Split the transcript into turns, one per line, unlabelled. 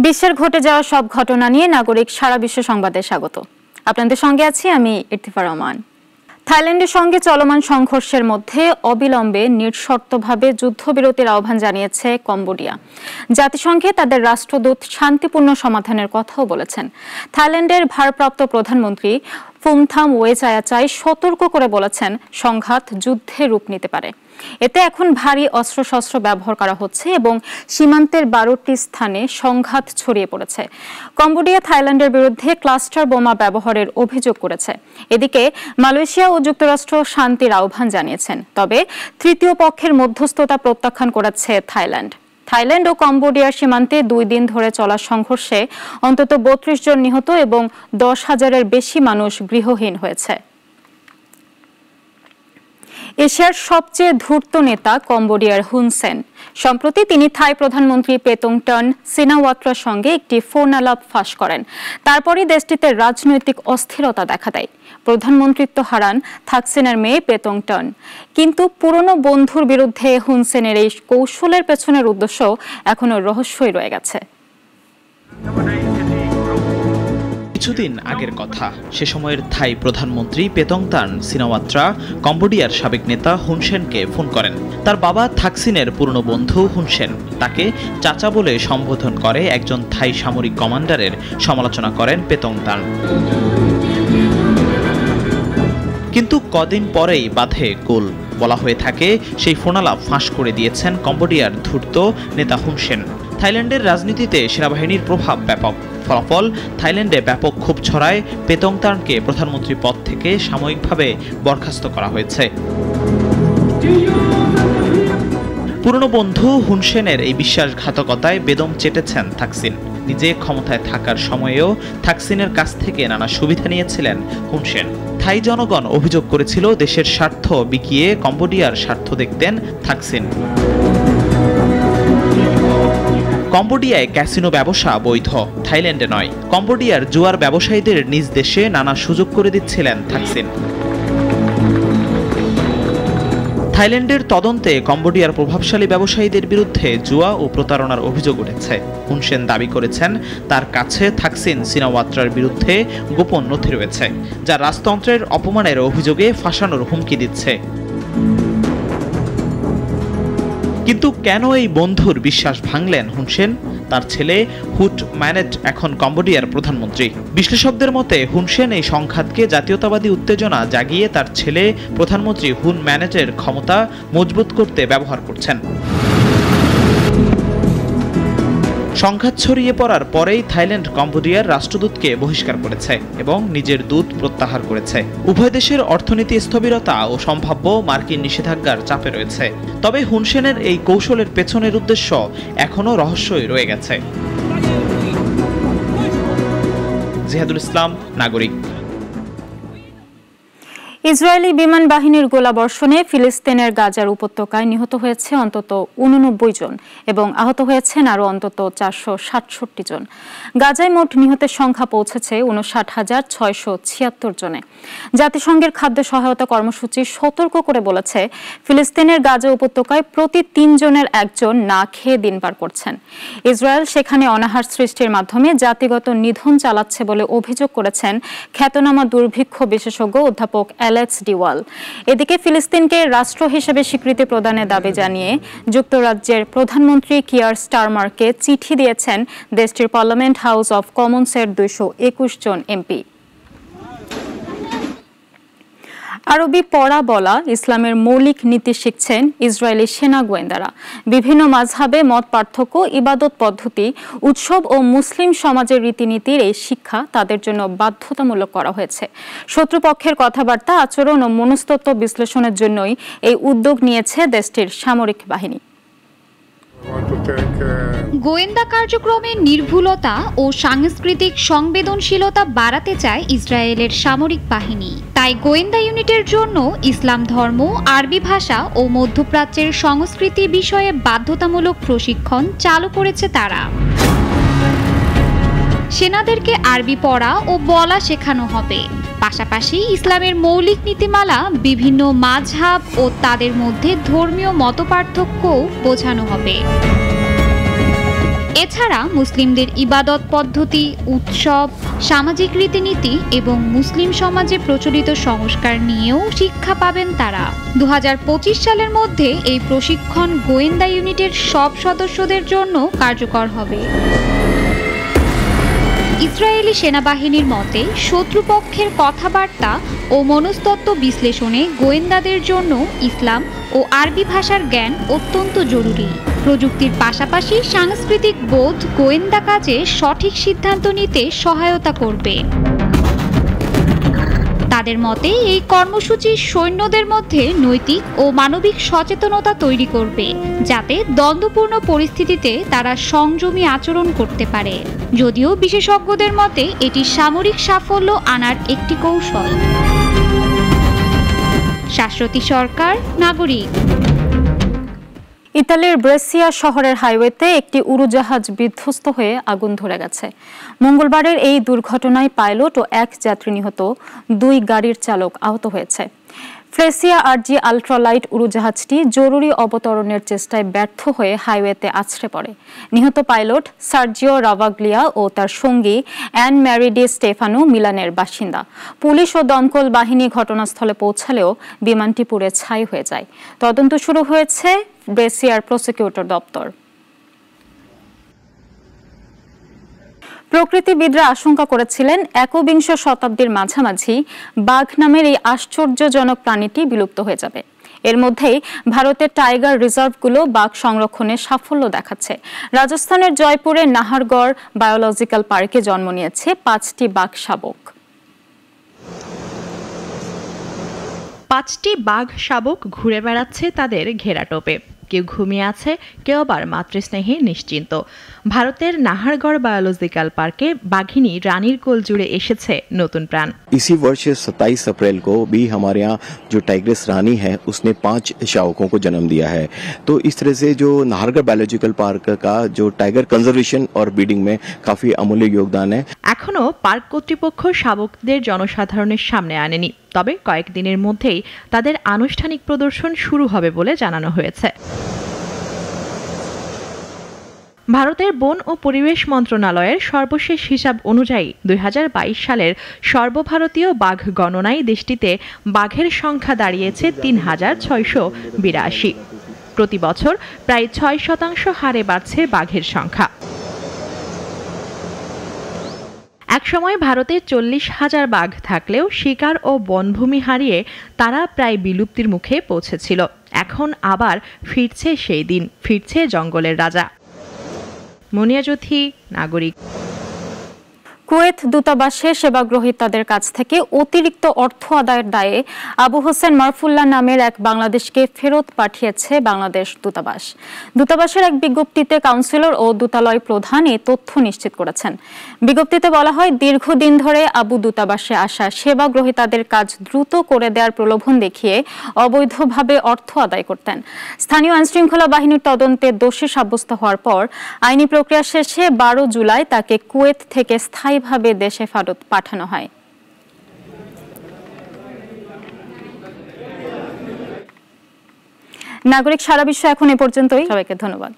বিশ্বের ঘটে যাওয়া সব ঘটনা নিয়ে নাগরিক সারা বিশ্ব সংবাদে স্বাগত। আপনাদের সঙ্গে আছি আমি ইরতিফা রহমান। থাইল্যান্ডের সঙ্গে চলমান সংঘর্ষের মধ্যে অবিলম্বে নিঃশর্তভাবে যুদ্ধবিরতির আহ্বান জানিয়েছে কম্বোডিয়া। জাতিসংঘে তাদের রাষ্ট্রদূত শান্তিপূর্ণ সমাধানের কথাও বলেছেন। থাইল্যান্ডের ভারপ্রাপ্ত প্রধানমন্ত্রী ফুমথাম ওয়েচায়াচাই সতর্ক করে বলেছেন সংঘাত যুদ্ধে রূপ নিতে পারে। এতে এখন ভারী অস্ত্রশস্ত্র ব্যবহার করা হচ্ছে এবং সীমান্তের 12টি স্থানে সংঘাত ছড়িয়ে পড়েছে। কম্বোডিয়া থাইল্যান্ডের বিরুদ্ধে ক্লাস্টার বোমা ব্যবহারের অভিযোগ করেছে। এদিকে মালয়েশিয়া ও যুক্তরাষ্ট্র শান্তির আহ্বান জানিয়েছেন, তবে তৃতীয় পক্ষের মধ্যস্থতা প্রত্যাখ্যান করেছে থাইল্যান্ড ও কম্বোডিয়ার সীমান্তে 2 দিন ধরে চলা সংঘর্ষে অন্তত 32 জন নিহত এবং 10,000-এর বেশি মানুষ গৃহহীন হয়েছে। এশিয়ার সবচেয়ে ধূর্ত নেতা কম্বোডিয়ার হুন সেন। সম্প্রতি তিনি থাই প্রধানমন্ত্রী পেতংটন সিনাওয়াত্রার সঙ্গে একটি ফোন আলাপ ফাঁস করেন। তারপরই দেশটিতে রাজনৈতিক অস্থিরতা দেখা দেয়। প্রধানমন্ত্রিত্ব হারান থাকসিনের মেয়ে পেতংটন। কিন্তু পুরনো বন্ধুর বিরুদ্ধে হুন সেনের এই কৌশলের পেছনের উদ্দেশ্য এখনো রহস্যই রয়ে গেছে।
কিছুদিন আগের কথা, সে সময়ের থাই প্রধানমন্ত্রী পেতংটান সিনাওয়াত্রা কম্বোডিয়ার সাবেক নেতা হুন সেনকে ফোন করেন। তার বাবা থাকসিনের পুরনো বন্ধু হুন সেন তাকে চাচা বলে সম্বোধন করে একজন থাই সামরিক কমান্ডারের সমালোচনা করেন পেতংটান। কিন্তু কদিন পরেই বাধে গোল। বলা হয়ে থাকে সেই ফোনালাপ ফাঁস করে দিয়েছেন কম্বোডিয়ার ধূর্ত নেতা হুন সেন। থাইল্যান্ডের রাজনীতিতে সেনাবাহিনীর প্রভাব ব্যাপক। ফলাফল, থাইল্যান্ডে ব্যাপক ক্ষোভ ছড়ায়। পেতংটানকে প্রধানমন্ত্রী পদ থেকে সাময়িকভাবে বরখাস্ত করা হয়েছে। পুরনো বন্ধু হুন সেনের এই বিশ্বাসঘাতকতায় বেদম চেটেছেন থাকসিন। নিজে ক্ষমতায় থাকার সময়েও থাকসিনের কাছ থেকে নানা সুবিধা নিয়েছিলেন হুন সেন। থাই জনগণ অভিযোগ করেছিল দেশের স্বার্থ বিকিয়ে কম্বোডিয়ার স্বার্থ দেখতেন থাকসিন। কম্বোডিয়ায় ক্যাসিনো ব্যবসা বৈধ, থাইল্যান্ডে নয়। কম্বোডিয়ার জুয়ার ব্যবসায়ীদের নিজ দেশে নানা সুযোগ করে দিচ্ছিলেন থাকসিন। থাইল্যান্ডের তদন্তে কম্বোডিয়ার প্রভাবশালী ব্যবসায়ীদের বিরুদ্ধে জুয়া ও প্রতারণার অভিযোগ উঠেছে। হুন সেন দাবি করেছেন তার কাছে থাকসিন সিনাওয়াত্রার বিরুদ্ধে গোপন নথি রয়েছে, যা রাজতন্ত্রের অপমানের অভিযোগে ফাঁসানোর হুমকি দিচ্ছে। কিন্তু কেন এই বন্ধুর বিশ্বাস ভাঙলেন হুন সেন? তার ছেলে হুট ম্যানেট এখন কম্বোডিয়ার প্রধানমন্ত্রী। বিশ্লেষকদের মতে হুন সেন এই সংঘাতকে জাতীয়তাবাদী উত্তেজনা জাগিয়ে তার ছেলে প্রধানমন্ত্রী হুন ম্যানেটের ক্ষমতা মজবুত করতে ব্যবহার করছেন। সংঘাত ছড়িয়ে পড়ার পরেই থাইল্যান্ড কম্বোডিয়ার রাষ্ট্রদূতকে বহিষ্কার করেছে এবং নিজের দূত প্রত্যাহার করেছে। উভয় দেশের অর্থনীতি স্থবিরতা ও সম্ভাব্য মার্কিন নিষেধাজ্ঞার চাপে রয়েছে। তবে হুন সেনের এই কৌশলের পেছনের উদ্দেশ্য এখনও রহস্যই রয়ে গেছে। জিহাদুল ইসলাম, নাগরিক।
ইসরায়েলি বিমান বাহিনীর গোলাবর্ষণে ফিলিস্তিনের গাজার উপত্যকায় নিহত হয়েছে অন্তত 89 জন এবং আহত হয়েছেন আরও অন্তত 467 জন। গাজায় মোট নিহতের সংখ্যা পৌঁছেছে 59,676 জনে। জাতিসংঘের খাদ্য সহায়তা কর্মসূচি সতর্ক করে বলেছে, ফিলিস্তিনের গাজা উপত্যকায় প্রতি 3 জনের 1 জন না খেয়ে দিন পার করছেন। ইসরায়েল সেখানে অনাহার সৃষ্টির মাধ্যমে জাতিগত নিধন চালাচ্ছে বলে অভিযোগ করেছেন খ্যাতনামা দুর্ভিক্ষ বিশেষজ্ঞ অধ্যাপক অ্যালেক্স ডিওয়াল। এদিকে ফিলিস্তিনকে রাষ্ট্র হিসেবে স্বীকৃতি প্রদানের দাবি জানিয়ে যুক্তরাজ্যের প্রধানমন্ত্রী কিয়ার স্টারমারকে চিঠি দিয়েছেন দেশটির পার্লামেন্ট হাউস অব কমন্সের 221 জন এমপি। আরবি পড়া বলা ইসলামের মৌলিক নীতি শিখছেন ইসরায়েলি সেনা গোয়েন্দারা। বিভিন্ন মাযহাবে মত পার্থক্য, ইবাদত পদ্ধতি, উৎসব ও মুসলিম সমাজের রীতিনীতির এই শিক্ষা তাদের জন্য বাধ্যতামূলক করা হয়েছে। শত্রুপক্ষের কথাবার্তা, আচরণ ও মনস্তত্ত্ব বিশ্লেষণের জন্যই এই উদ্যোগ নিয়েছে দেশটির সামরিক বাহিনী।
গোয়েন্দা কার্যক্রমে নির্ভুলতা ও সাংস্কৃতিক সংবেদনশীলতা বাড়াতে চায় ইসরায়েলের সামরিক বাহিনী। তাই গোয়েন্দা ইউনিটের জন্য ইসলাম ধর্ম, আরবি ভাষা ও মধ্যপ্রাচ্যের সংস্কৃতি বিষয়ে বাধ্যতামূলক প্রশিক্ষণ চালু করেছে তারা। সেনাদেরকে আরবি পড়া ও বলা শেখানো হবে। পাশাপাশি ইসলামের মৌলিক নীতিমালা, বিভিন্ন মাযহাব ও তাদের মধ্যে ধর্মীয় মতপার্থক্যও বোঝানো হবে। এছাড়া মুসলিমদের ইবাদত পদ্ধতি, উৎসব, সামাজিক রীতিনীতি এবং মুসলিম সমাজে প্রচলিত সংস্কার নিয়েও শিক্ষা পাবেন তারা। 2025 সালের মধ্যে এই প্রশিক্ষণ গোয়েন্দা ইউনিটের সব সদস্যদের জন্য কার্যকর হবে। ইসরায়েলি সেনাবাহিনীর মতে শত্রুপক্ষের কথাবার্তা ও মনস্তত্ত্ব বিশ্লেষণে গোয়েন্দাদের জন্য ইসলাম ও আরবি ভাষার জ্ঞান অত্যন্ত জরুরি। প্রযুক্তির পাশাপাশি সাংস্কৃতিক বোধ গোয়েন্দা কাজে সঠিক সিদ্ধান্ত নিতে সহায়তা করবে। তাদের মতে এই কর্মসূচি সৈন্যদের মধ্যে নৈতিক ও মানবিক সচেতনতা তৈরি করবে, যাতে দ্বন্দ্বপূর্ণ পরিস্থিতিতে তারা সংযমী আচরণ করতে পারে। যদিও বিশেষজ্ঞদের মতে এটি সামরিক সাফল্য আনার একটি কৌশল। শাশ্বতী সরকার, নাগরিক।
ইতালির ব্রেসিয়া শহরের হাইওয়েতে একটি উড়োজাহাজ বিধ্বস্ত হয়ে আগুন ধরে গেছে। মঙ্গলবারের এই দুর্ঘটনায় পাইলট ও এক যাত্রী নিহত, 2 গাড়ির চালক আহত হয়েছে। ফ্রেসিয়া আরজি আল্ট্রালাইট উড়োজাহাজটি জরুরি অবতরণের চেষ্টায় ব্যর্থ হয়ে হাইওয়েতে আছড়ে পড়ে। নিহত পাইলট সার্জিও রাভাগ্লিয়া ও তার সঙ্গী অ্যান ম্যারি ডি স্টেফানো মিলানের বাসিন্দা। পুলিশ ও দমকল বাহিনী ঘটনাস্থলে পৌঁছালেও বিমানটি পুড়ে ছাই হয়ে যায়। তদন্ত শুরু হয়েছে ব্রেসিয়ার প্রসিকিউটর দপ্তর। প্রকৃতিবিদরা আশঙ্কা করেছিলেন একবিংশ শতাব্দীর মাঝামাঝি বাঘ নামের এই আশ্চর্যজনক প্রাণীটি বিলুপ্ত হয়ে যাবে। এর মধ্যেই ভারতের টাইগার রিজার্ভগুলো বাঘ সংরক্ষণে সাফল্য দেখাচ্ছে। রাজস্থানের জয়পুরের নাহারগড় বায়োলজিক্যাল পার্কে জন্ম নিয়েছে 5টি বাঘ শাবক।
5টি বাঘ শাবক ঘুরে বেড়াচ্ছে তাদের ঘেরাটোপে। কেউ ঘুমিয়ে আছে, কেউ আবার মাতৃস্নেহে নিশ্চিন্ত। ভারতের নাহারগড় বায়োলজিক্যাল পার্কে বাঘিনী রানীর কোল জুড়ে এসেছে নতুন প্রাণ।
इसी वर्ष 27 अप्रैल को भी हमारे यहाँ जो टाइग्रेस रानी है उसने 5 शावकों को जन्म दिया है। तो इस तरह से जो नाहरगढ़ बायोलॉजिकल पार्क का जो टाइगर कंजर्वेशन और ब्रीडिंग में काफी अमूल्य योगदान है।
এখনো পার্ক কর্তৃপক্ষ শাবকদের জনসাধারণের সামনে আনেনি, তবে কয়েকদিনের মধ্যেই তাদের আনুষ্ঠানিক প্রদর্শন শুরু হবে বলে জানানো হয়েছে। ভারতের বন ও পরিবেশ মন্ত্রণালয়ের সর্বশেষ হিসাব অনুযায়ী 2022 সালের সর্বভারতীয় বাঘ গণনায় দেশটিতে বাঘের সংখ্যা দাঁড়িয়েছে 3682। প্রতি বছর প্রায় 6% হারে বাড়ছে বাঘের সংখ্যা। একসময় ভারতে 40,000 বাঘ থাকলেও শিকার ও বনভূমি হারিয়ে তারা প্রায় বিলুপ্তির মুখে পৌঁছেছিল। এখন আবার ফিরছে সেই দিন, ফিরছে জঙ্গলের রাজা। মুনিয়া জ্যোতি, নাগরিক।
কুয়েত দূতাবাসে সেবাগ্রহীতাদের কাছ থেকে অতিরিক্ত অর্থ আদায়ের দায়ে আবু হোসেন মারফুল্লাহ নামের এক বাংলাদেশকে ফেরত পাঠিয়েছে বাংলাদেশ দূতাবাস। দূতাবাসের এক বিজ্ঞপ্তিতে কাউন্সিলর ও দূতালয় প্রধান এই তথ্য নিশ্চিত করেছেন। বিজ্ঞপ্তিতে বলা হয়, দীর্ঘদিন ধরে আবু দূতাবাসে আসা সেবাগ্রহীতাদের কাজ দ্রুত করে দেওয়ার প্রলোভন দেখিয়ে অবৈধভাবে অর্থ আদায় করতেন। স্থানীয় আইনশৃঙ্খলা বাহিনীর তদন্তে দোষী সাব্যস্ত হওয়ার পর আইনি প্রক্রিয়া শেষে 12 জুলাই তাকে কুয়েত থেকে স্থায়ীভাবে দেশে ফেরত পাঠানো হয়। নাগরিক সারা বিশ্ব এখন এ পর্যন্তই। সবাইকে ধন্যবাদ।